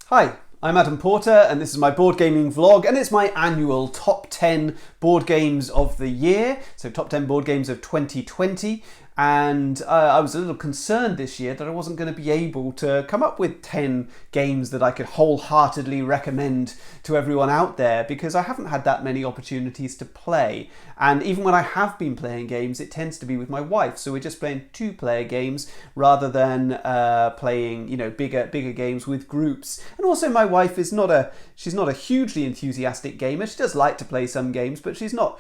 Hi, I'm Adam Porter and this is my board gaming vlog, and it's my annual top 10 board games of the year, so top 10 board games of 2020. And I was a little concerned this year that I wasn't going to be able to come up with 10 games that I could wholeheartedly recommend to everyone out there, because I haven't had that many opportunities to play. And even when I have been playing games, it tends to be with my wife, so we're just playing two-player games rather than playing, bigger games with groups. And also, my wife is she's not a hugely enthusiastic gamer. She does like to play some games, but she's not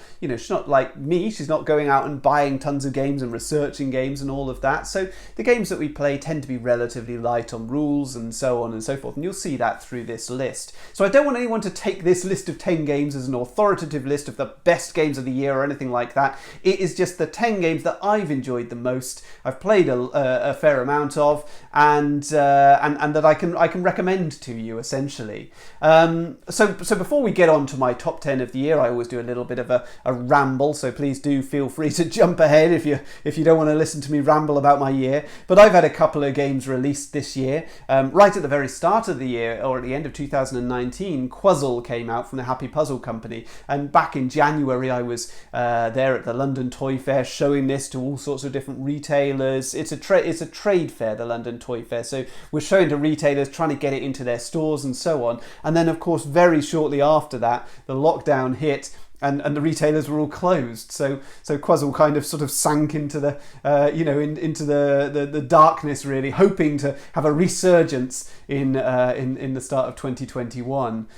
like me. She's not going out and buying tons of games and researching games and all of that. So the games that we play tend to be relatively light on rules and so on and so forth, and you'll see that through this list. So I don't want anyone to take this list of 10 games as an authoritative list of the best games of the year or anything like that. It is just the 10 games that I've enjoyed the most, I've played a fair amount of, and that I can recommend to you, essentially. So before we get on to my top 10 of the year, I always do a little bit of a ramble, so please do feel free to jump ahead if you don't want to listen to me ramble about my year. But I've had a couple of games released this year. Right at the very start of the year, or at the end of 2019, Qwuzzle came out from the Happy Puzzle company, and back in January I was there at the London Toy Fair showing this to all sorts of different retailers. It's a trade fair, the London Toy Fair, so we're showing to retailers, trying to get it into their stores and so on. And then of course very shortly after that the lockdown hit, and the retailers were all closed. So Qwuzzle kind of sort of sank into the into the darkness, really, hoping to have a resurgence in the start of 2021.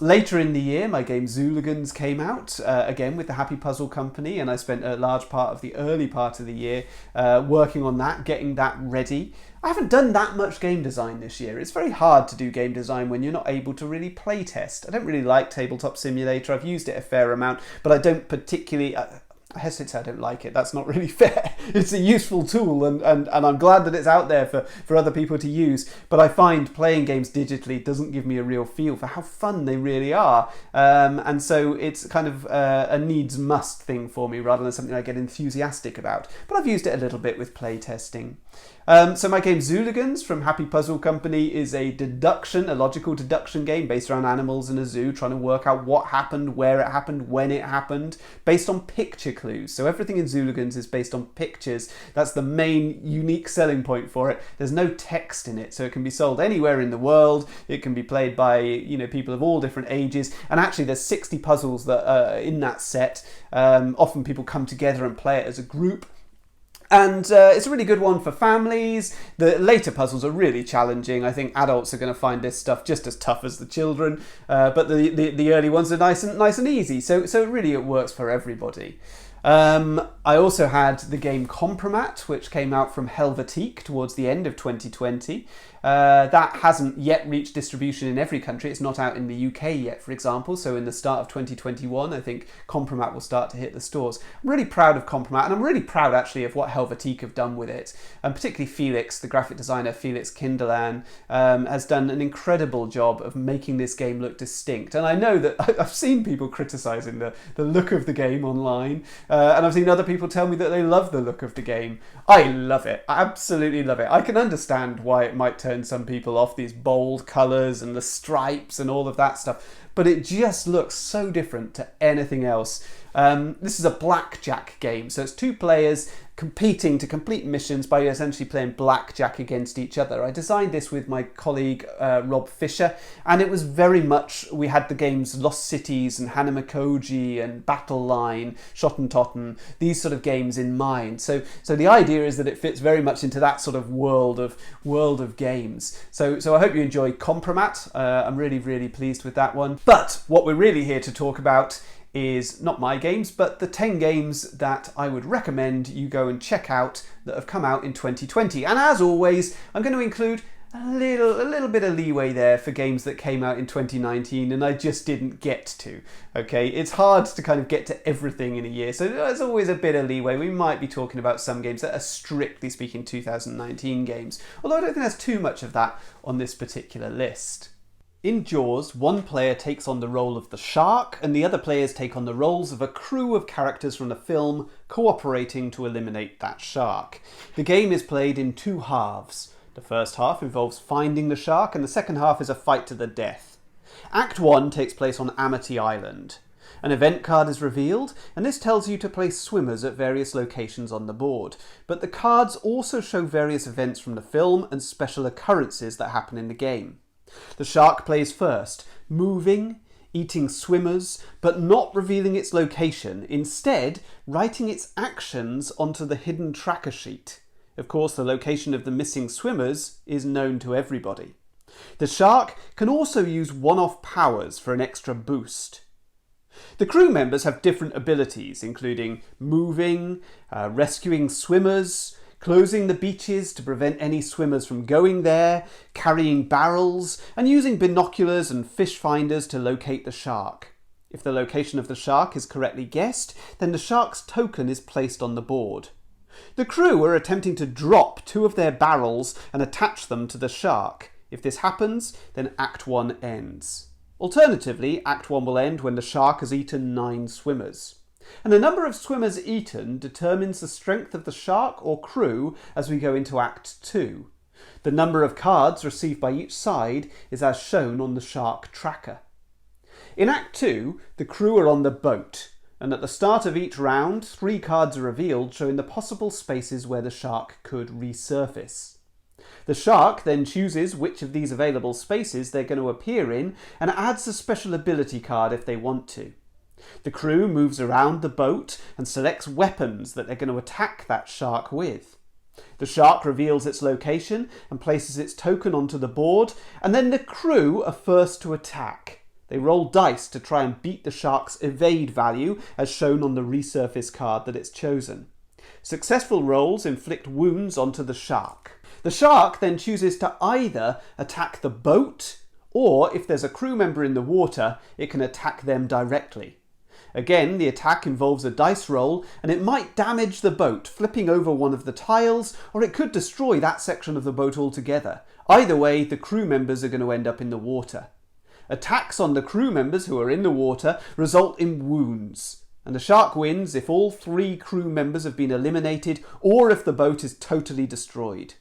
Later in the year, my game Zooligans came out, again with the Happy Puzzle company, and I spent a large part of the early part of the year working on that, getting that ready. I haven't done that much game design this year. It's very hard to do game design when you're not able to really play test. I don't really like Tabletop Simulator. I've used it a fair amount, but I don't particularly... I hesitate to say I don't like it. That's not really fair. It's a useful tool, and I'm glad that it's out there for other people to use. But I find playing games digitally doesn't give me a real feel for how fun they really are. And so it's kind of a needs-must thing for me rather than something I get enthusiastic about. But I've used it a little bit with play testing. So my game Zooligans from Happy Puzzle Company is a logical deduction game based around animals in a zoo, trying to work out what happened, where it happened, when it happened, based on picture clues. So everything in Zooligans is based on pictures. That's the main unique selling point for it. There's no text in it, so it can be sold anywhere in the world. It can be played by people of all different ages, and actually there's 60 puzzles that are in that set. Often people come together and play it as a group. And it's a really good one for families. The later puzzles are really challenging. I think adults are going to find this stuff just as tough as the children, but the early ones are nice and easy. So really it works for everybody. I also had the game Compromat, which came out from Helvetique towards the end of 2020. That hasn't yet reached distribution in every country. It's not out in the UK yet, for example. So in the start of 2021, I think Compromat will start to hit the stores. I'm really proud of Compromat, and I'm really proud actually of what Helvetique have done with it. And particularly Felix, the graphic designer, Felix Kindelan, has done an incredible job of making this game look distinct. And I know that I've seen people criticising the look of the game online, and I've seen other people tell me that they love the look of the game. I love it. I absolutely love it. I can understand why it might turn some people off, these bold colours and the stripes and all of that stuff, but it just looks so different to anything else. This is a blackjack game, so it's two players competing to complete missions by essentially playing blackjack against each other. I designed this with my colleague Rob Fisher, and it was very much, we had the games Lost Cities and Hanamakoji and Battle Line, Schottentotten, these sort of games in mind. So the idea is that it fits very much into that sort of world of games. So I hope you enjoy Compromat. I'm really pleased with that one. But what we're really here to talk about is not my games, but the 10 games that I would recommend you go and check out that have come out in 2020. And as always, I'm going to include a little bit of leeway there for games that came out in 2019 and I just didn't get to. Okay, it's hard to kind of get to everything in a year, so there's always a bit of leeway. We might be talking about some games that are strictly speaking 2019 games, although I don't think there's too much of that on this particular list. In Jaws, one player takes on the role of the shark and the other players take on the roles of a crew of characters from the film cooperating to eliminate that shark. The game is played in two halves. The first half involves finding the shark, and the second half is a fight to the death. Act 1 takes place on Amity Island. An event card is revealed, and this tells you to place swimmers at various locations on the board. But the cards also show various events from the film and special occurrences that happen in the game. The shark plays first, moving, eating swimmers, but not revealing its location, instead writing its actions onto the hidden tracker sheet. Of course, the location of the missing swimmers is known to everybody. The shark can also use one-off powers for an extra boost. The crew members have different abilities, including moving, rescuing swimmers, closing the beaches to prevent any swimmers from going there, carrying barrels, and using binoculars and fish finders to locate the shark. If the location of the shark is correctly guessed, then the shark's token is placed on the board. The crew are attempting to drop 2 of their barrels and attach them to the shark. If this happens, then Act 1 ends. Alternatively, Act 1 will end when the shark has eaten 9 swimmers. And the number of swimmers eaten determines the strength of the shark or crew as we go into Act 2. The number of cards received by each side is as shown on the shark tracker. In Act 2, the crew are on the boat, and at the start of each round, 3 cards are revealed showing the possible spaces where the shark could resurface. The shark then chooses which of these available spaces they're going to appear in and adds a special ability card if they want to. The crew moves around the boat and selects weapons that they're going to attack that shark with. The shark reveals its location and places its token onto the board, and then the crew are first to attack. They roll dice to try and beat the shark's evade value as shown on the resurface card that it's chosen. Successful rolls inflict wounds onto the shark. The shark then chooses to either attack the boat, or if there's a crew member in the water, it can attack them directly. Again, the attack involves a dice roll, and it might damage the boat, flipping over one of the tiles, or it could destroy that section of the boat altogether. Either way, the crew members are going to end up in the water. Attacks on the crew members who are in the water result in wounds, and the shark wins if all 3 crew members have been eliminated, or if the boat is totally destroyed.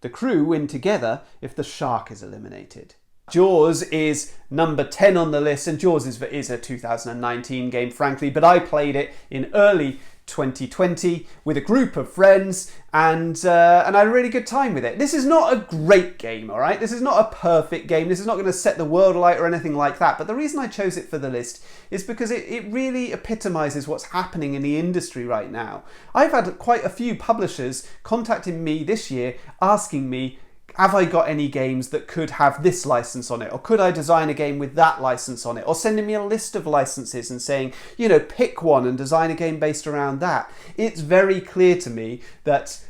The crew win together if the shark is eliminated. Jaws is number 10 on the list, and Jaws is a 2019 game, frankly, but I played it in early 2020 with a group of friends, and I had a really good time with it. This is not a great game, all right? This is not a perfect game. This is not going to set the world alight or anything like that, but the reason I chose it for the list is because it really epitomises what's happening in the industry right now. I've had quite a few publishers contacting me this year asking me, have I got any games that could have this license on it? Or could I design a game with that license on it? Or sending me a list of licenses and saying, pick one and design a game based around that. It's very clear to me that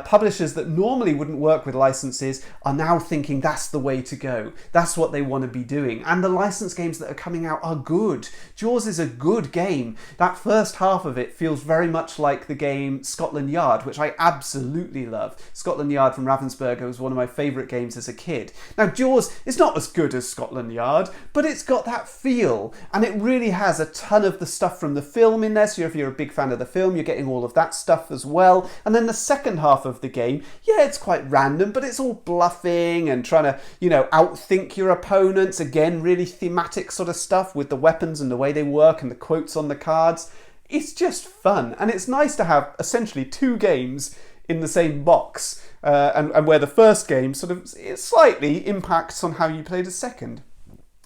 publishers that normally wouldn't work with licenses are now thinking that's the way to go. That's what they want to be doing. And the licensed games that are coming out are good. Jaws is a good game. That first half of it feels very much like the game Scotland Yard, which I absolutely love. Scotland Yard from Ravensburger was one of my favourite games as a kid. Now, Jaws is not as good as Scotland Yard, but it's got that feel, and it really has a ton of the stuff from the film in there. So if you're a big fan of the film, you're getting all of that stuff as well. And then the second half of the game, it's quite random, but it's all bluffing and trying to, outthink your opponents. Again, really thematic sort of stuff with the weapons and the way they work and the quotes on the cards. It's just fun, and it's nice to have essentially 2 games in the same box, and where the first game sort of slightly impacts on how you play the second.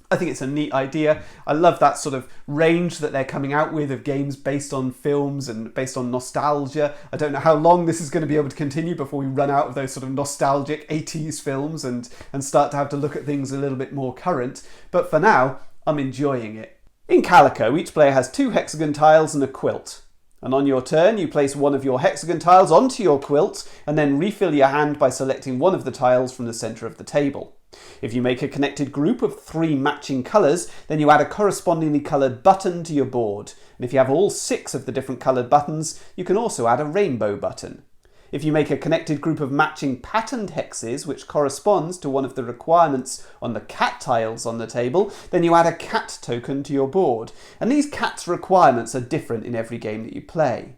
I think it's a neat idea. I love that sort of range that they're coming out with of games based on films and based on nostalgia. I don't know how long this is going to be able to continue before we run out of those sort of nostalgic 80s films and start to have to look at things a little bit more current. But for now, I'm enjoying it. In Calico, each player has 2 hexagon tiles and a quilt. And on your turn, you place one of your hexagon tiles onto your quilt and then refill your hand by selecting one of the tiles from the centre of the table. If you make a connected group of 3 matching colours, then you add a correspondingly coloured button to your board. And if you have all 6 of the different coloured buttons, you can also add a rainbow button. If you make a connected group of matching patterned hexes, which corresponds to one of the requirements on the cat tiles on the table, then you add a cat token to your board. And these cat's requirements are different in every game that you play.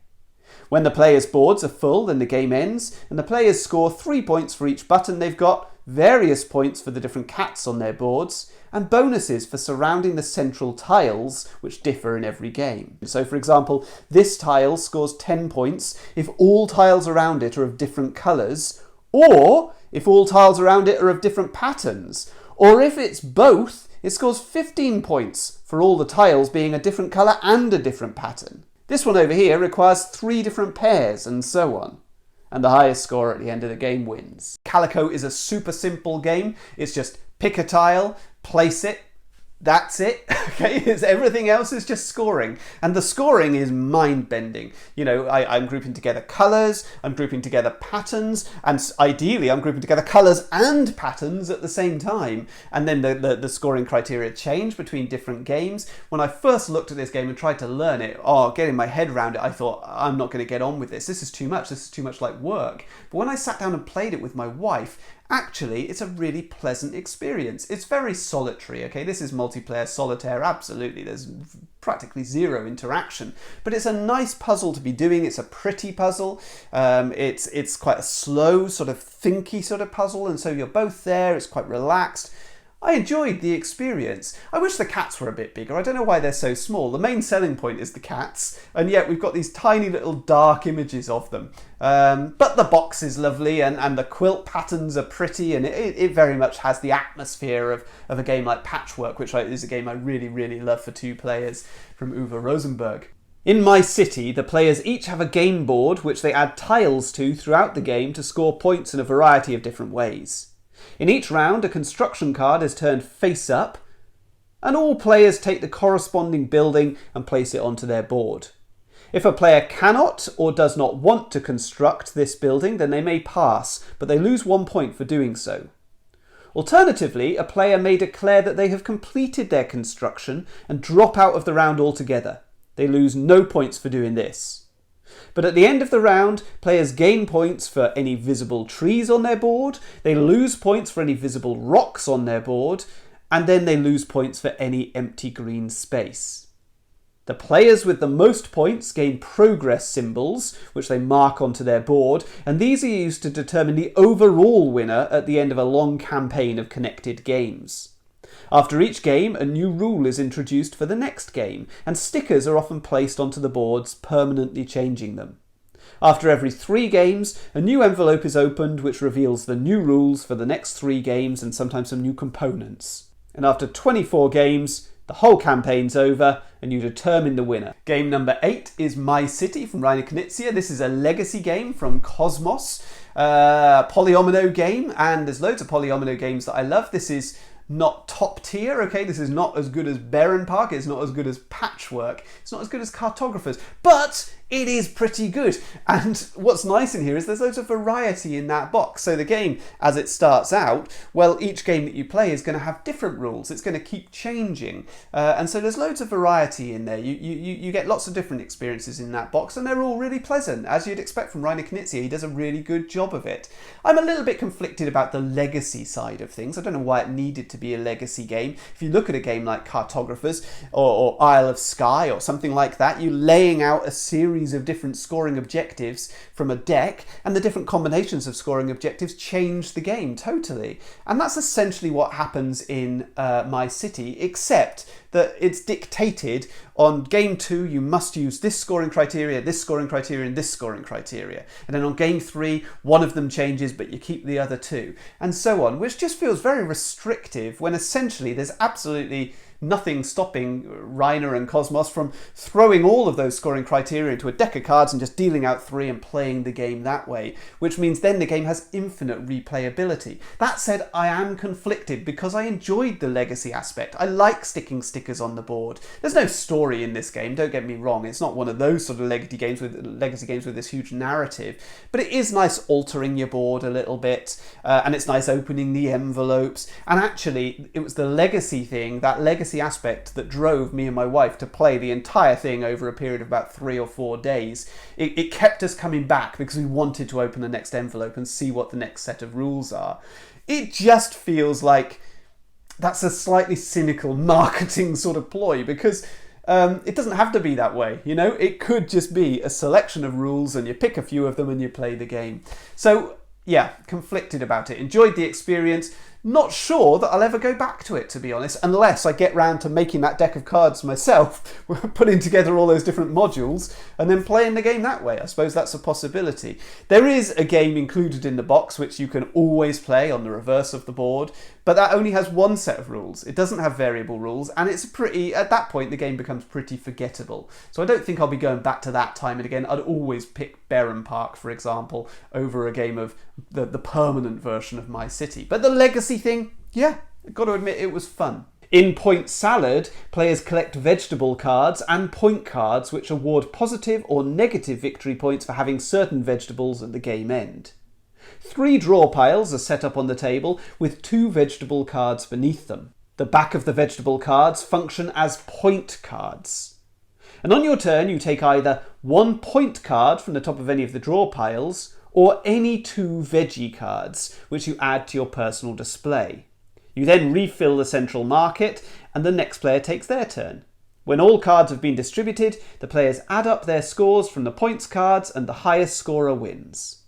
When the players' boards are full, then the game ends, and the players score 3 points for each button they've got, various points for the different cats on their boards, and bonuses for surrounding the central tiles, which differ in every game. So, for example, this tile scores 10 points if all tiles around it are of different colours, or if all tiles around it are of different patterns, or if it's both, it scores 15 points for all the tiles being a different colour and a different pattern. This one over here requires 3 different pairs, and so on. And the highest score at the end of the game wins. Calico is a super simple game. It's just pick a tile, place it, that's it. Okay, everything else is just scoring. And the scoring is mind-bending. You know, I'm grouping together colours, I'm grouping together patterns, and ideally I'm grouping together colours and patterns at the same time. And then the scoring criteria change between different games. When I first looked at this game and tried to learn it, getting my head around it, I thought, I'm not going to get on with this. This is too much. This is too much like work. But when I sat down and played it with my wife, actually, it's a really pleasant experience. It's very solitary, okay? This is multiplayer solitaire, absolutely. There's practically zero interaction. But it's a nice puzzle to be doing. It's a pretty puzzle. It's quite a slow, sort of thinky sort of puzzle, and so you're both there. It's quite relaxed. I enjoyed the experience. I wish the cats were a bit bigger. I don't know why they're so small. The main selling point is the cats, and yet we've got these tiny little dark images of them. But the box is lovely, and the quilt patterns are pretty, and it very much has the atmosphere of a game like Patchwork, which is a game I really, really love for 2 players from Uwe Rosenberg. In My City, the players each have a game board which they add tiles to throughout the game to score points in a variety of different ways. In each round, a construction card is turned face up, and all players take the corresponding building and place it onto their board. If a player cannot or does not want to construct this building, then they may pass, but they lose 1 point for doing so. Alternatively, a player may declare that they have completed their construction and drop out of the round altogether. They lose no points for doing this. But at the end of the round, players gain points for any visible trees on their board, they lose points for any visible rocks on their board, and then they lose points for any empty green space. The players with the most points gain progress symbols, which they mark onto their board, and these are used to determine the overall winner at the end of a long campaign of connected games. After each game, a new rule is introduced for the next game, and stickers are often placed onto the boards, permanently changing them. After every 3 games, a new envelope is opened which reveals the new rules for the next 3 games and sometimes some new components. And after 24 games, the whole campaign's over and you determine the winner. Game number 8 is My City from Reiner Knizia. This is a legacy game from Cosmos, polyomino game, and there's loads of polyomino games that I love. This is not top tier, okay? This is not as good as Bärenpark, it's not as good as Patchwork, it's not as good as Cartographers, but it is pretty good. And what's nice in here is there's loads of variety in that box. So the game, as it starts out, well, each game that you play is going to have different rules. It's going to keep changing. And so there's loads of variety in there. You get lots of different experiences in that box, and they're all really pleasant, as you'd expect from Reiner Knizia. He does a really good job of it. I'm a little bit conflicted about the legacy side of things. I don't know why it needed to be a legacy game. If you look at a game like Cartographers or Isle of Skye or something like that, you're laying out a series of different scoring objectives from a deck, and the different combinations of scoring objectives change the game totally. And that's essentially what happens in My City, except that it's dictated on game 2 you must use this scoring criteria, this scoring criteria, and this scoring criteria. And then on game 3, one of them changes, but you keep the other 2, and so on, which just feels very restrictive when essentially there's absolutely nothing stopping Reiner and Cosmos from throwing all of those scoring criteria into a deck of cards and just dealing out 3 and playing the game that way, which means then the game has infinite replayability. That said, I am conflicted because I enjoyed the legacy aspect. I like sticking stickers on the board. There's no story in this game, don't get me wrong. It's not one of those sort of legacy games with this huge narrative, but it is nice altering your board a little bit, and it's nice opening the envelopes. And actually, it was the legacy thing, that legacy aspect, that drove me and my wife to play the entire thing over a period of about 3 or 4 days. It kept us coming back because we wanted to open the next envelope and see what the next set of rules are. It just feels like that's a slightly cynical marketing sort of ploy, because It doesn't have to be that way, you know? It could just be a selection of rules and you pick a few of them and you play the game. So, yeah, conflicted about it. Enjoyed the experience. Not sure that I'll ever go back to it, to be honest, unless I get round to making that deck of cards myself, putting together all those different modules, and then playing the game that way. I suppose that's a possibility. There is a game included in the box which you can always play on the reverse of the board, but that only has one set of rules. It doesn't have variable rules, and it's pretty, at that point, the game becomes pretty forgettable. So I don't think I'll be going back to that time and again. I'd always pick Berham Park, for example, over a game of the permanent version of My City. But the legacy thing, yeah, I've got to admit it was fun. In Point Salad, players collect vegetable cards and point cards which award positive or negative victory points for having certain vegetables at the game end. 3 draw piles are set up on the table with 2 vegetable cards beneath them. The back of the vegetable cards function as point cards. And on your turn you take either 1 point card from the top of any of the draw piles or any 2 veggie cards which you add to your personal display. You then refill the central market and the next player takes their turn. When all cards have been distributed, the players add up their scores from the points cards and the highest scorer wins.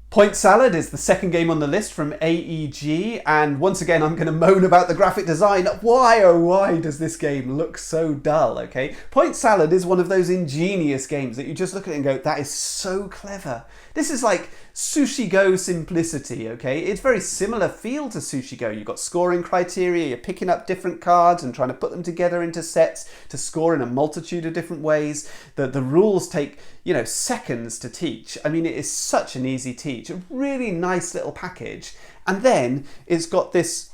Point Salad is the second game on the list from AEG, and once again I'm going to moan about the graphic design. Why, oh why does this game look so dull, okay? Point Salad is one of those ingenious games that you just look at it and go, that is so clever. This is like Sushi Go simplicity, okay? It's very similar feel to Sushi Go. You've got scoring criteria, you're picking up different cards and trying to put them together into sets to score in a multitude of different ways. The rules take, you know, seconds to teach. I mean, it is such an easy teach. A really nice little package. And then it's got this,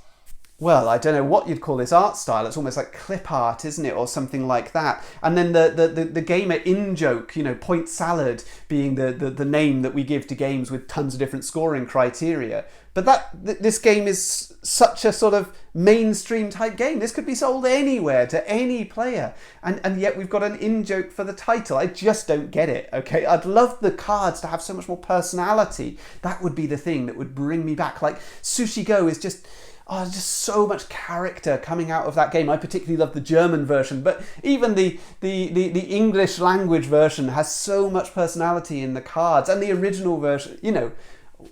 well, I don't know what you'd call this art style. It's almost like clip art, isn't it? Or something like that. And then the gamer in-joke, you know, Point Salad being the name that we give to games with tons of different scoring criteria. But this game is such a sort of mainstream type game. This could be sold anywhere to any player. And yet we've got an in-joke for the title. I just don't get it, okay? I'd love the cards to have so much more personality. That would be the thing that would bring me back. Like Sushi Go is just... oh, just so much character coming out of that game. I particularly love the German version, but even the English language version has so much personality in the cards, and the original version, you know,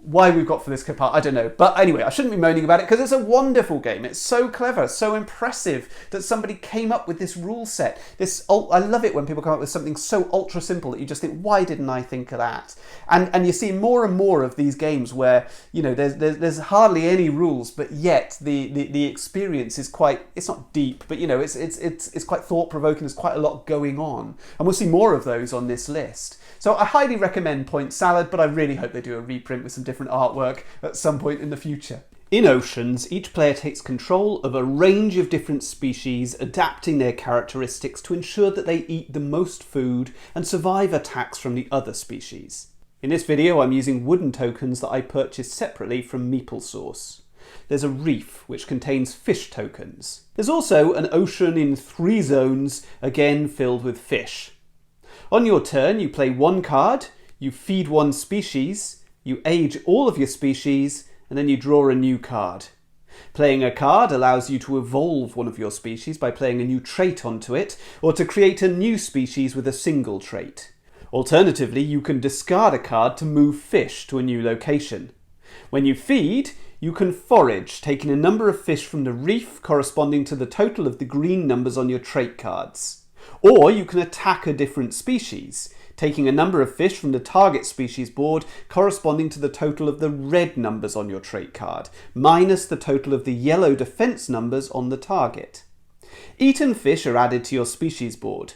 why we've got for this clip art, I don't know. But anyway, I shouldn't be moaning about it because it's a wonderful game. It's so clever, so impressive that somebody came up with this rule set. I love it when people come up with something so ultra simple that you just think, why didn't I think of that? And you see more and more of these games where, you know, there's hardly any rules, but yet the experience is quite, it's not deep, but you know, it's quite thought-provoking. There's quite a lot going on. And we'll see more of those on this list. So I highly recommend Point Salad, but I really hope they do a reprint with some different artwork at some point in the future. In Oceans, each player takes control of a range of different species, adapting their characteristics to ensure that they eat the most food and survive attacks from the other species. In this video, I'm using wooden tokens that I purchased separately from MeepleSource. There's a reef, which contains fish tokens. There's also an ocean in 3 zones, again filled with fish. On your turn, you play 1 card, you feed 1 species, you age all of your species, and then you draw a new card. Playing a card allows you to evolve one of your species by playing a new trait onto it, or to create a new species with a single trait. Alternatively, you can discard a card to move fish to a new location. When you feed, you can forage, taking a number of fish from the reef corresponding to the total of the green numbers on your trait cards. Or you can attack a different species, taking a number of fish from the target species board corresponding to the total of the red numbers on your trait card, minus the total of the yellow defense numbers on the target. Eaten fish are added to your species board.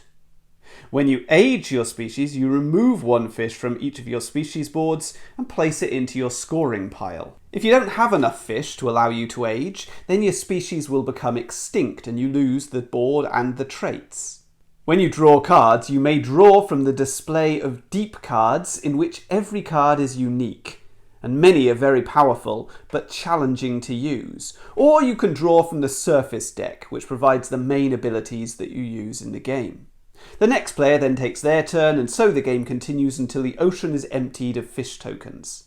When you age your species, you remove 1 fish from each of your species boards and place it into your scoring pile. If you don't have enough fish to allow you to age, then your species will become extinct and you lose the board and the traits. When you draw cards, you may draw from the display of deep cards in which every card is unique, and many are very powerful but challenging to use. Or you can draw from the surface deck, which provides the main abilities that you use in the game. The next player then takes their turn, and so the game continues until the ocean is emptied of fish tokens.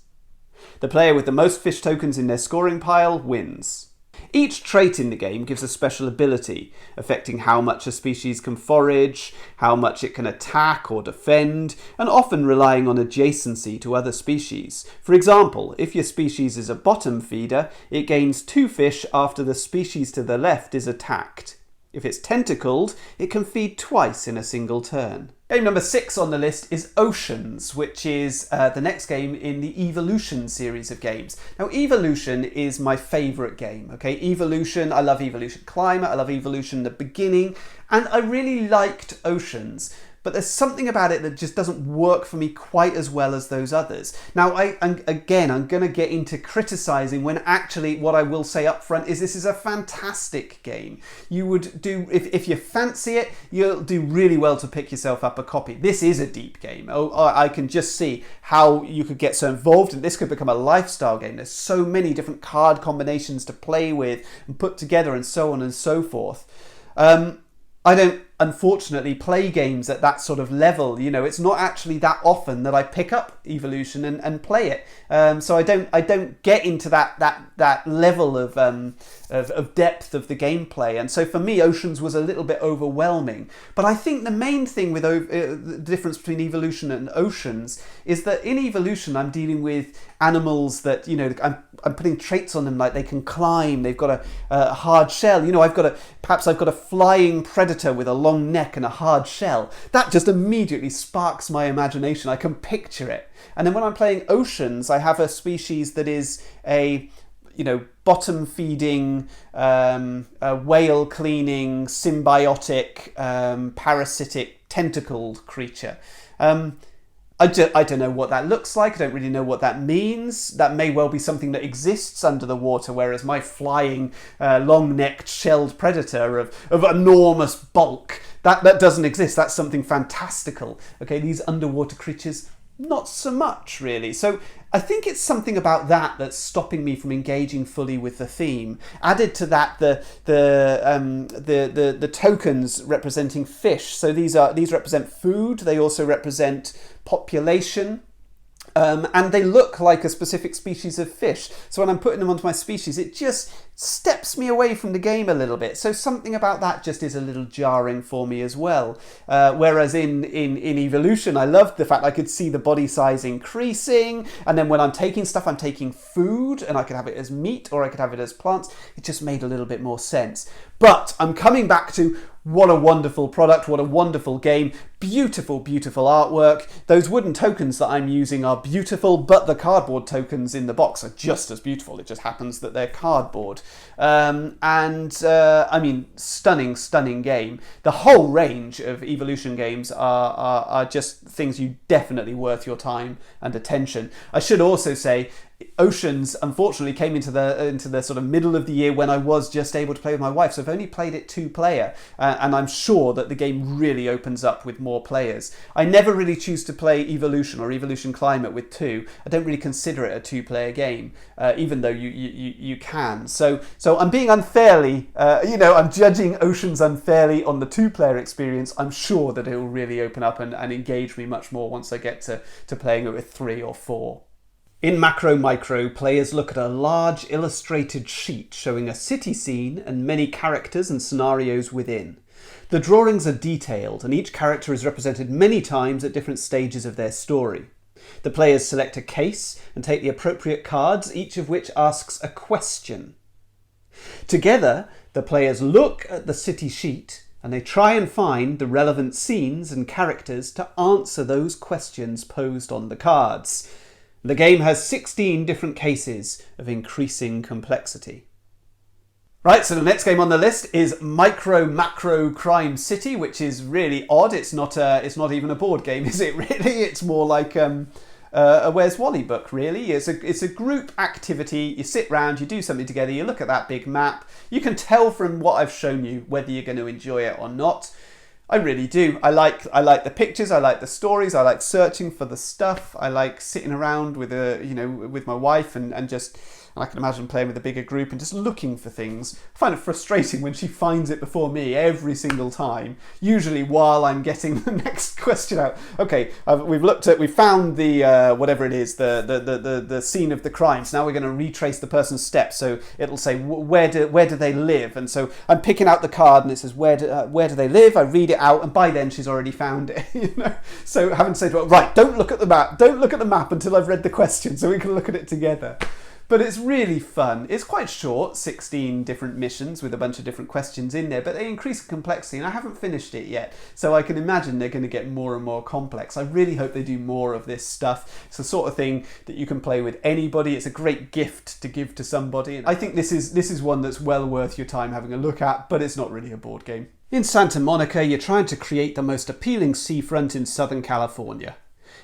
The player with the most fish tokens in their scoring pile wins. Each trait in the game gives a special ability, affecting how much a species can forage, how much it can attack or defend, and often relying on adjacency to other species. For example, if your species is a bottom feeder, it gains 2 fish after the species to the left is attacked. If it's tentacled, it can feed twice in a single turn. Game number 6 on the list is Oceans, which is the next game in the Evolution series of games. Now, Evolution is my favourite game, okay? Evolution, I love Evolution Climate, I love Evolution the beginning, and I really liked Oceans. But there's something about it that just doesn't work for me quite as well as those others. Now, I'm going to get into criticising when actually what I will say up front is this is a fantastic game. You would do, if you fancy it, you'll do really well to pick yourself up a copy. This is a deep game. I can just see how you could get so involved, and this could become a lifestyle game. There's so many different card combinations to play with and put together and so on and so forth. I don't, unfortunately, play games at that sort of level. You know, it's not actually that often that I pick up Evolution and play it. So I don't get into that level of depth of the gameplay. And so for me, Oceans was a little bit overwhelming. But I think the main thing with the difference between Evolution and Oceans is that in Evolution, I'm dealing with animals that, you know, I'm putting traits on them like they can climb, they've got a hard shell. You know, perhaps I've got a flying predator with a long neck and a hard shell. That just immediately sparks my imagination. I can picture it. And then when I'm playing Oceans, I have a species that is a, you know, bottom feeding, whale cleaning, symbiotic, parasitic, tentacled creature. I don't know what that looks like. I don't really know what that means. That may well be something that exists under the water, whereas my flying, long-necked, shelled predator of enormous bulk, that doesn't exist. That's something fantastical. Okay, these underwater creatures, not so much, really. So I think it's something about that that's stopping me from engaging fully with the theme. Added to that, the tokens representing fish. So these represent food. They also represent population. And they look like a specific species of fish. So when I'm putting them onto my species, it just steps me away from the game a little bit. So something about that just is a little jarring for me as well. Whereas in Evolution, I loved the fact I could see the body size increasing. And then when I'm taking stuff, I'm taking food, and I could have it as meat or I could have it as plants. It just made a little bit more sense. But I'm coming back to what a wonderful product, what a wonderful game. Beautiful, beautiful artwork. Those wooden tokens that I'm using are beautiful, but the cardboard tokens in the box are just as beautiful. It just happens that they're cardboard. I mean, stunning, stunning game. The whole range of Evolution games are just things you definitely worth your time and attention. I should also say, Oceans unfortunately came into the sort of middle of the year when I was just able to play with my wife, so I've only played it 2-player, and I'm sure that the game really opens up with more players. I never really choose to play Evolution or Evolution Climate with 2. I don't really consider it a 2-player game, even though you can. So I'm being unfairly, I'm judging Oceans unfairly on the 2-player experience. I'm sure that it will really open up and engage me much more once I get to playing it with 3 or 4. In Macro Micro, players look at a large illustrated sheet showing a city scene and many characters and scenarios within. The drawings are detailed, and each character is represented many times at different stages of their story. The players select a case and take the appropriate cards, each of which asks a question. Together, the players look at the city sheet and they try and find the relevant scenes and characters to answer those questions posed on the cards. The game has 16 different cases of increasing complexity. Right, so the next game on the list is Micro Macro Crime City, which is really odd. It's not even a board game, is it really? It's more like a Where's Wally book, really. It's a group activity. You sit round, you do something together, you look at that big map. You can tell from what I've shown you whether you're going to enjoy it or not. I really do. I like the pictures. I like the stories. I like searching for the stuff. I like sitting around with my wife and just And I can imagine playing with a bigger group and just looking for things. I find it frustrating when she finds it before me every single time, usually while I'm getting the next question out. Okay, we've found the, whatever it is, the scene of the crime. So now we're going to retrace the person's steps. So it'll say, where do they live? And so I'm picking out the card and it says, where do they live? I read it out and by then she's already found it, you know? So having said, well, right, don't look at the map until I've read the question so we can look at it together. But it's really fun. It's quite short, 16 different missions with a bunch of different questions in there, but they increase the complexity and I haven't finished it yet. So I can imagine they're going to get more and more complex. I really hope they do more of this stuff. It's the sort of thing that you can play with anybody. It's a great gift to give to somebody. And I think this is one that's well worth your time having a look at, but it's not really a board game. In Santa Monica, you're trying to create the most appealing seafront in Southern California.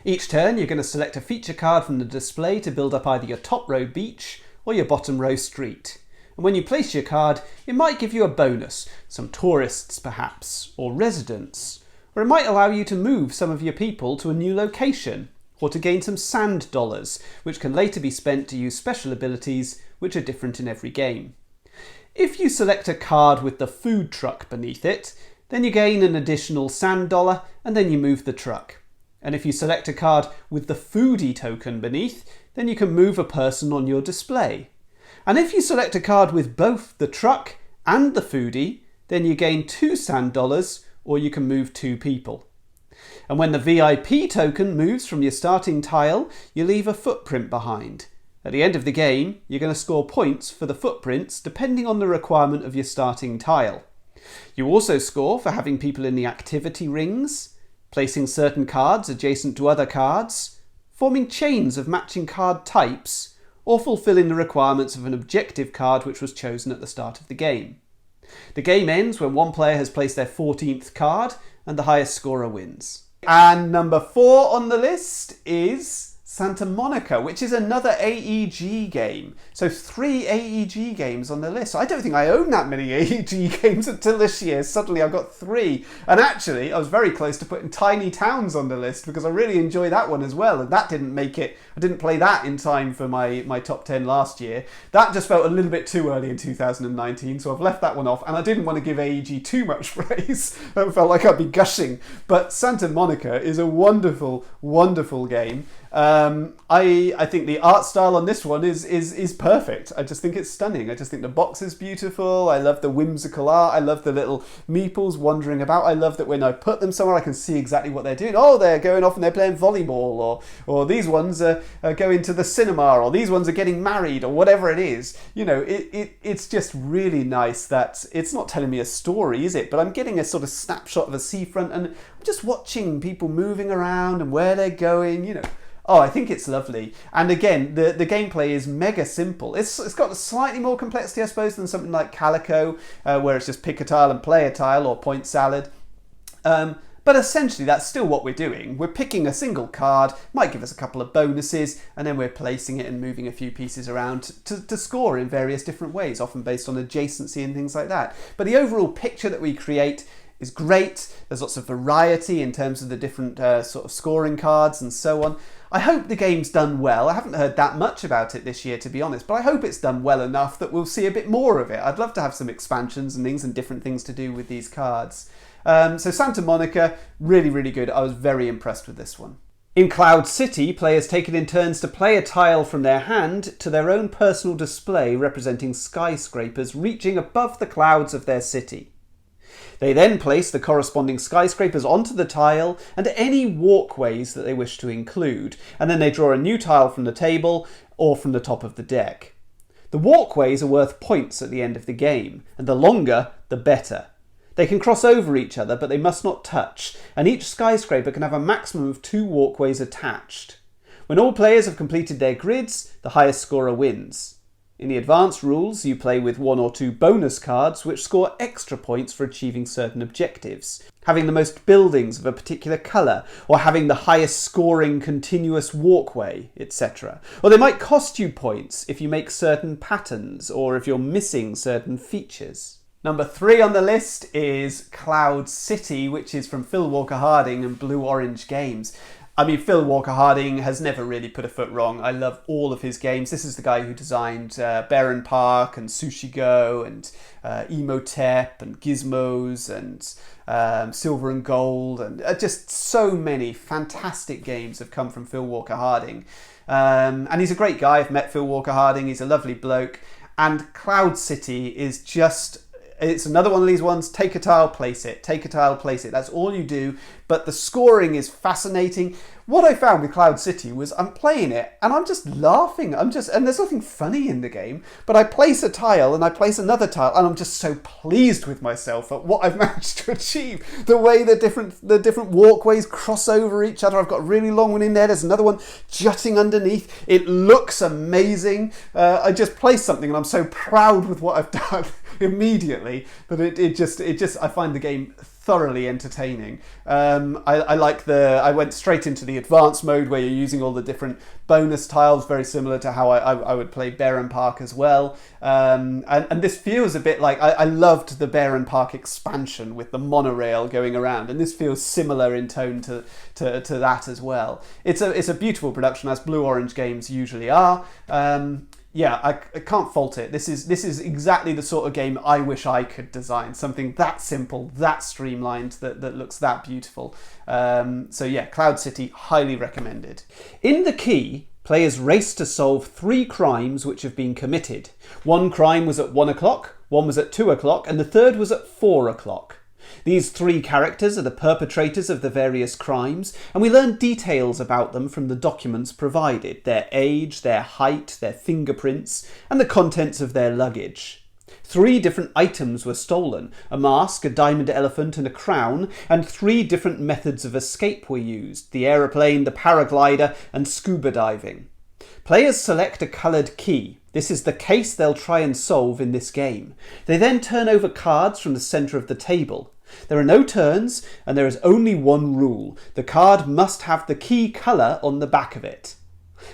Each turn, you're going to select a feature card from the display to build up either your top row beach or your bottom row street. And when you place your card, it might give you a bonus, some tourists perhaps, or residents. Or it might allow you to move some of your people to a new location, or to gain some sand dollars, which can later be spent to use special abilities which are different in every game. If you select a card with the food truck beneath it, then you gain an additional sand dollar and then you move the truck. And if you select a card with the foodie token beneath, then you can move a person on your display. And if you select a card with both the truck and the foodie, then you gain 2 sand dollars or you can move 2 people. And when the VIP token moves from your starting tile, you leave a footprint behind. At the end of the game, you're going to score points for the footprints depending on the requirement of your starting tile. You also score for having people in the activity rings, placing certain cards adjacent to other cards, forming chains of matching card types, or fulfilling the requirements of an objective card which was chosen at the start of the game. The game ends when one player has placed their 14th card and the highest scorer wins. And number 4 on the list is Santa Monica, which is another AEG game. So 3 AEG games on the list. I don't think I own that many AEG games until this year. Suddenly I've got 3. And actually, I was very close to putting Tiny Towns on the list because I really enjoy that one as well. And that didn't make it. I didn't play that in time for my top 10 last year. That just felt a little bit too early in 2019, so I've left that one off. And I didn't want to give AEG too much praise. I felt like I'd be gushing. But Santa Monica is a wonderful, wonderful game. I think the art style on this one is perfect. I just think it's stunning. I just think the box is beautiful. I love the whimsical art. I love the little meeples wandering about. I love that when I put them somewhere I can see exactly what they're doing. Oh, they're going off and they're playing volleyball, or these ones are going to the cinema, or these ones are getting married, or whatever it is. You know, it's just really nice that it's not telling me a story, is it? But I'm getting a sort of snapshot of a seafront and I'm just watching people moving around and where they're going, you know. Oh, I think it's lovely. And again, the gameplay is mega simple. It's got slightly more complexity, I suppose, than something like Calico, where it's just pick a tile and play a tile, or point salad. But essentially, that's still what we're doing. We're picking a single card, might give us a couple of bonuses, and then we're placing it and moving a few pieces around to score in various different ways, often based on adjacency and things like that. But the overall picture that we create is great. There's lots of variety in terms of the different sort of scoring cards and so on. I hope the game's done well. I haven't heard that much about it this year, to be honest, but I hope it's done well enough that we'll see a bit more of it. I'd love to have some expansions and things and different things to do with these cards. So Santa Monica, really, really good. I was very impressed with this one. In Cloud City, players take it in turns to play a tile from their hand to their own personal display representing skyscrapers reaching above the clouds of their city. They then place the corresponding skyscrapers onto the tile and any walkways that they wish to include, and then they draw a new tile from the table or from the top of the deck. The walkways are worth points at the end of the game, and the longer, the better. They can cross over each other, but they must not touch, and each skyscraper can have a maximum of 2 walkways attached. When all players have completed their grids, the highest scorer wins. In the advanced rules, you play with 1 or 2 bonus cards which score extra points for achieving certain objectives, having the most buildings of a particular colour, or having the highest scoring continuous walkway, etc. Or they might cost you points if you make certain patterns, or if you're missing certain features. Number 3 on the list is Cloud City, which is from Phil Walker Harding and Blue Orange Games. I mean, Phil Walker-Harding has never really put a foot wrong. I love all of his games. This is the guy who designed Baron Park and Sushi Go and Emotep and Gizmos and Silver and Gold, and just so many fantastic games have come from Phil Walker-Harding. And he's a great guy. I've met Phil Walker-Harding. He's a lovely bloke. And Cloud City is just... It's another one of these ones, take a tile, place it. Take a tile, place it. That's all you do. But the scoring is fascinating. What I found with Cloud City was I'm playing it and I'm just laughing. And there's nothing funny in the game, but I place a tile and I place another tile and I'm just so pleased with myself at what I've managed to achieve. The way the different walkways cross over each other. I've got a really long one in there. There's another one jutting underneath. It looks amazing. I just placed something and I'm so proud with what I've done immediately that it just I find the game thoroughly entertaining. I went straight into the advanced mode where you're using all the different bonus tiles, very similar to how I would play Baron Park as well. And this feels a bit like, I loved the Baron Park expansion with the monorail going around, and this feels similar in tone to that as well. It's a beautiful production, as Blue Orange games usually are. Yeah, I can't fault it. This is exactly the sort of game I wish I could design. Something that simple, that streamlined, that looks that beautiful. So yeah, Cloud City, highly recommended. In the Key, players race to solve 3 crimes which have been committed. One crime was at 1 o'clock, one was at 2 o'clock, and the third was at 4 o'clock. These 3 characters are the perpetrators of the various crimes, and we learn details about them from the documents provided: their age, their height, their fingerprints, and the contents of their luggage. 3 different items were stolen: a mask, a diamond elephant, and a crown, and 3 different methods of escape were used: the aeroplane, the paraglider, and scuba diving. Players select a coloured key. This is the case they'll try and solve in this game. They then turn over cards from the centre of the table. There are no turns, and there is only one rule: the card must have the key colour on the back of it.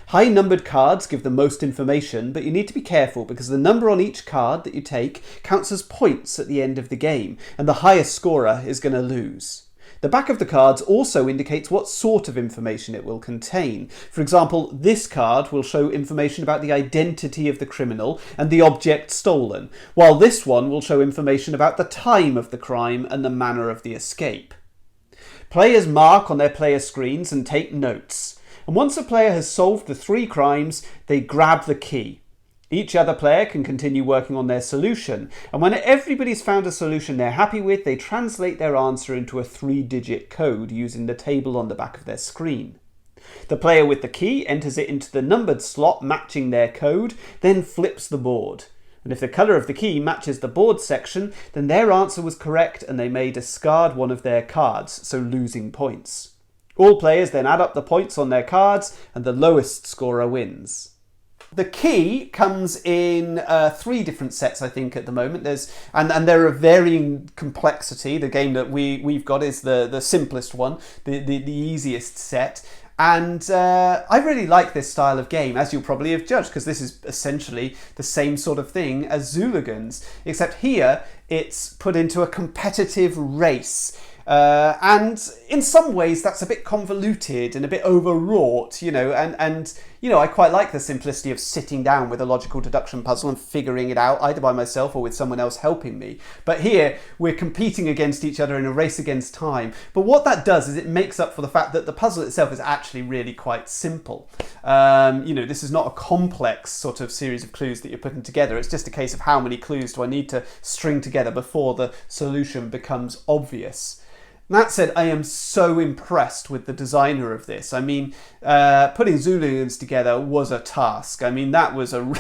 High numbered cards give the most information, but you need to be careful because the number on each card that you take counts as points at the end of the game, and the highest scorer is going to lose. The back of the cards also indicates what sort of information it will contain. For example, this card will show information about the identity of the criminal and the object stolen, while this one will show information about the time of the crime and the manner of the escape. Players mark on their player screens and take notes, and once a player has solved the 3 crimes, they grab the key. Each other player can continue working on their solution, and when everybody's found a solution they're happy with, they translate their answer into a 3-digit code using the table on the back of their screen. The player with the key enters it into the numbered slot matching their code, then flips the board. And if the colour of the key matches the board section, then their answer was correct and they may discard one of their cards, so losing points. All players then add up the points on their cards, and the lowest scorer wins. The Key comes in 3 different sets, I think, at the moment. And they're of varying complexity. The game that we've got is the simplest one, the easiest set. And I really like this style of game, as you'll probably have judged, because this is essentially the same sort of thing as Zooligans, except here it's put into a competitive race. And in some ways that's a bit convoluted and a bit overwrought, and I quite like the simplicity of sitting down with a logical deduction puzzle and figuring it out either by myself or with someone else helping me. But here we're competing against each other in a race against time. But what that does is it makes up for the fact that the puzzle itself is actually really quite simple. This is not a complex sort of series of clues that you're putting together. It's just a case of how many clues do I need to string together before the solution becomes obvious. That said, I am so impressed with the designer of this. I mean, putting Zooligans together was a task. I mean, that was a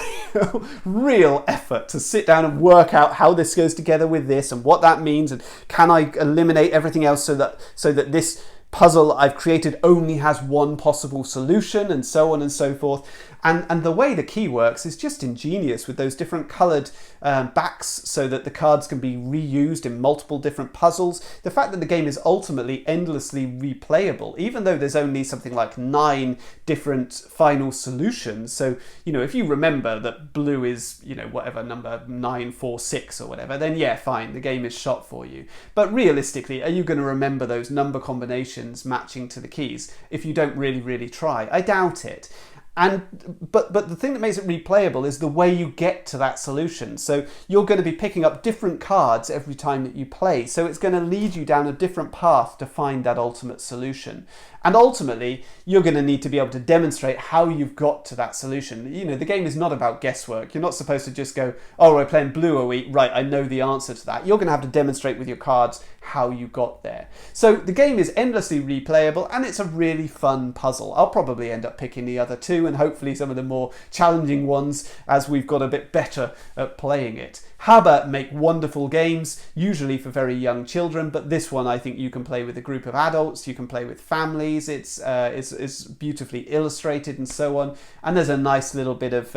real effort to sit down and work out how this goes together with this and what that means, and can I eliminate everything else so that this puzzle I've created only has one possible solution, and so on and so forth. And the way the key works is just ingenious with those different coloured backs so that the cards can be reused in multiple different puzzles. The fact that the game is ultimately endlessly replayable, even though there's only something like 9 different final solutions. So, you know, if you remember that blue is, you know, whatever, number 946 or whatever, then yeah, fine, the game is shot for you. But realistically, are you going to remember those number combinations matching to the keys if you don't really try? I doubt it. But the thing that makes it replayable is the way you get to that solution. So you're going to be picking up different cards every time that you play. So it's going to lead you down a different path to find that ultimate solution. And ultimately, you're going to need to be able to demonstrate how you've got to that solution. You know, the game is not about guesswork. You're not supposed to just go, oh, we're playing blue, are we? Right, I know the answer to that. You're going to have to demonstrate with your cards how you got there. So the game is endlessly replayable, and it's a really fun puzzle. I'll probably end up picking the other two, and hopefully some of the more challenging ones as we've got a bit better at playing it. HABA make wonderful games, usually for very young children, but this one I think you can play with a group of adults, you can play with families, it's beautifully illustrated and so on, and there's a nice little bit of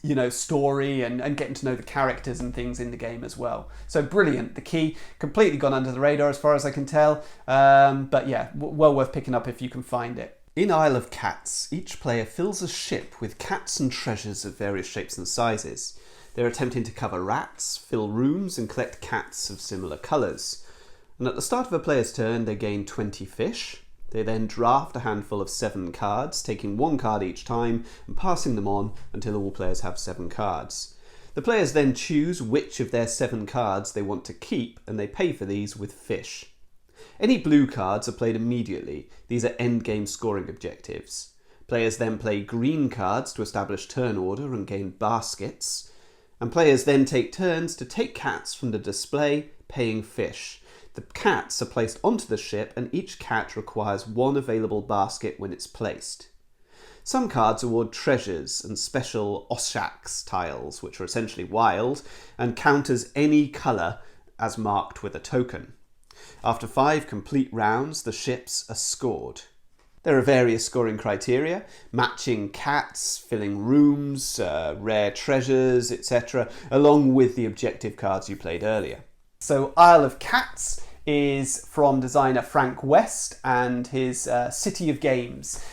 you know, story and getting to know the characters and things in the game as well. So brilliant. The Key, completely gone under the radar as far as I can tell, but yeah, well worth picking up if you can find it. In Isle of Cats, each player fills a ship with cats and treasures of various shapes and sizes. They're attempting to cover rats, fill rooms and collect cats of similar colours. And at the start of a player's turn they gain 20 fish. They then draft a handful of 7 cards, taking 1 card each time and passing them on until all players have 7 cards. The players then choose which of their 7 cards they want to keep, and they pay for these with fish. Any blue cards are played immediately. These are endgame scoring objectives. Players then play green cards to establish turn order and gain baskets. And players then take turns to take cats from the display, paying fish. The cats are placed onto the ship, and each cat requires 1 available basket when it's placed. Some cards award treasures and special Oshaks tiles, which are essentially wild, and count as any colour as marked with a token. After 5 complete rounds, the ships are scored. There are various scoring criteria: matching cats, filling rooms, rare treasures, etc., along with the objective cards you played earlier. So Isle of Cats is from designer Frank West and his City of Games.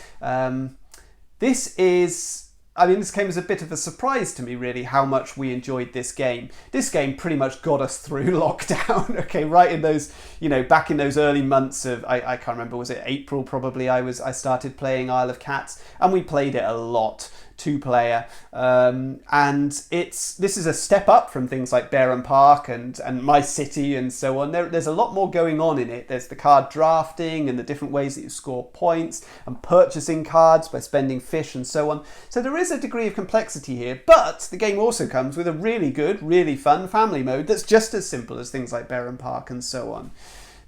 This came as a bit of a surprise to me, really, how much we enjoyed this game. This game pretty much got us through lockdown, okay, right in those, you know, back in those early months of, I can't remember, was it April probably, I started playing Isle of Cats, and we played it a lot, 2-player, and this is a step up from things like Bear Park and My City and so on. There's a lot more going on in it. There's the card drafting and the different ways that you score points and purchasing cards by spending fish and so on. So there is a degree of complexity here, but the game also comes with a really good, really fun family mode that's just as simple as things like Bear Park and so on.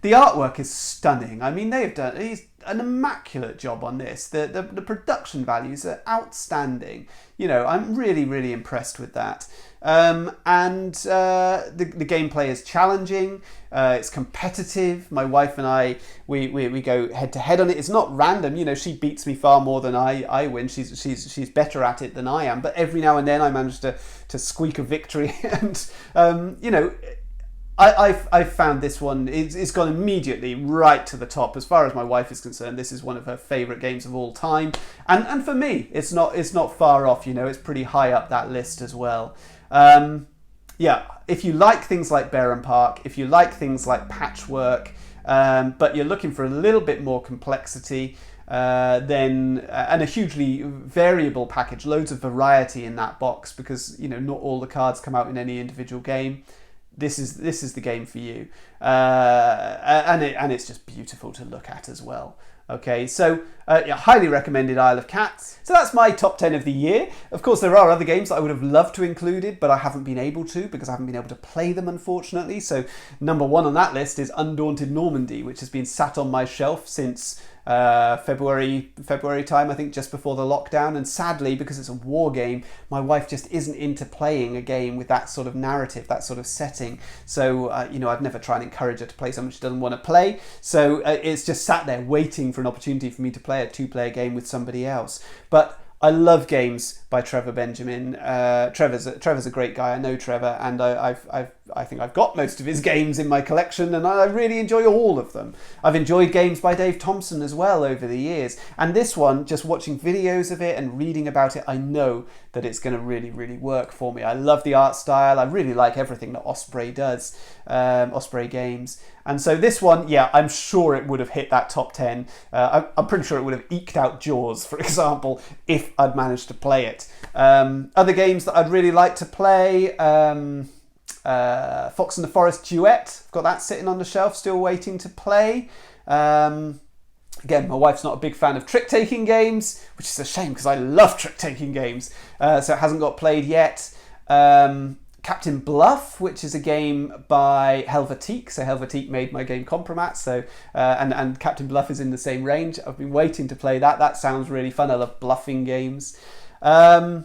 The artwork is stunning. I mean, they've done an immaculate job on this. The production values are outstanding. You know, I'm really impressed with that. The gameplay is challenging. It's competitive. My wife and I, we go head to head on it. It's not random. You know, she beats me far more than I win. She's better at it than I am. But every now and then I manage to squeak a victory. And you know, I've found this one, it's gone immediately right to the top. As far as my wife is concerned, this is one of her favourite games of all time. And for me, it's not far off, you know, it's pretty high up that list as well. Yeah, if you like things like Bear Park, if you like things like Patchwork, but you're looking for a little bit more complexity, and a hugely variable package, loads of variety in that box, because, you know, not all the cards come out in any individual game. This is the game for you, and it's just beautiful to look at as well. Okay, so yeah, highly recommended Isle of Cats. So that's my top 10 of the year. Of course, there are other games that I would have loved to included, but I haven't been able to because I haven't been able to play them, unfortunately. So number 1 on that list is Undaunted Normandy, which has been sat on my shelf since February time, I think, just before the lockdown. And sadly, because it's a war game, my wife just isn't into playing a game with that sort of narrative, that sort of setting. So you know, I'd never try and encourage her to play something she doesn't want to play. So it's just sat there waiting for an opportunity for me to play a 2-player game with somebody else. But I love games by Trevor Benjamin. Trevor's a great guy. I know Trevor, and I think I've got most of his games in my collection, and I really enjoy all of them. I've enjoyed games by Dave Thompson as well over the years, and this one, just watching videos of it and reading about it, I know that it's going to really, really work for me. I love the art style. I really like everything that Osprey does, Osprey Games. And so this one, yeah, I'm sure it would have hit that top 10. I'm pretty sure it would have eked out Jaws, for example, if I'd managed to play it. Other games that I'd really like to play, Fox and the Forest Duet. I've got that sitting on the shelf, still waiting to play. Again, my wife's not a big fan of trick-taking games, which is a shame because I love trick-taking games. So it hasn't got played yet. Captain Bluff, which is a game by Helvetique. So Helvetique made my game Compromat. So and Captain Bluff is in the same range. I've been waiting to play that. That sounds really fun. I love bluffing games. Yeah,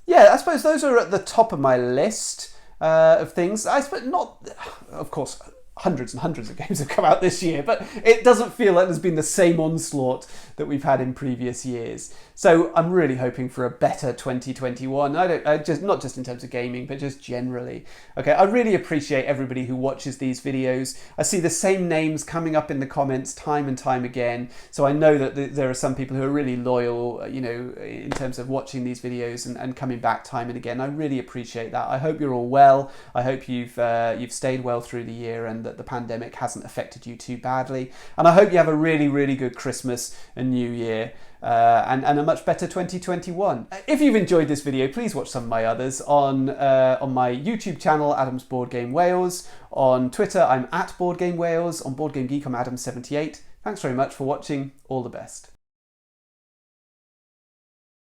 I suppose those are at the top of my list of things. I suppose not, of course, hundreds and hundreds of games have come out this year, but it doesn't feel like there's been the same onslaught that we've had in previous years. So I'm really hoping for a better 2021. Not just in terms of gaming, but just generally. Okay, I really appreciate everybody who watches these videos. I see the same names coming up in the comments time and time again. So I know that there are some people who are really loyal, you know, in terms of watching these videos and coming back time and again. I really appreciate that. I hope you're all well. I hope you've stayed well through the year and that the pandemic hasn't affected you too badly. And I hope you have a really, really good Christmas and New Year. And a much better 2021. If you've enjoyed this video, please watch some of my others on my YouTube channel, Adam's Board Game Wales. On Twitter, I'm at Board Game Wales. On Board Game Geek, I'm Adam78. Thanks very much for watching. All the best.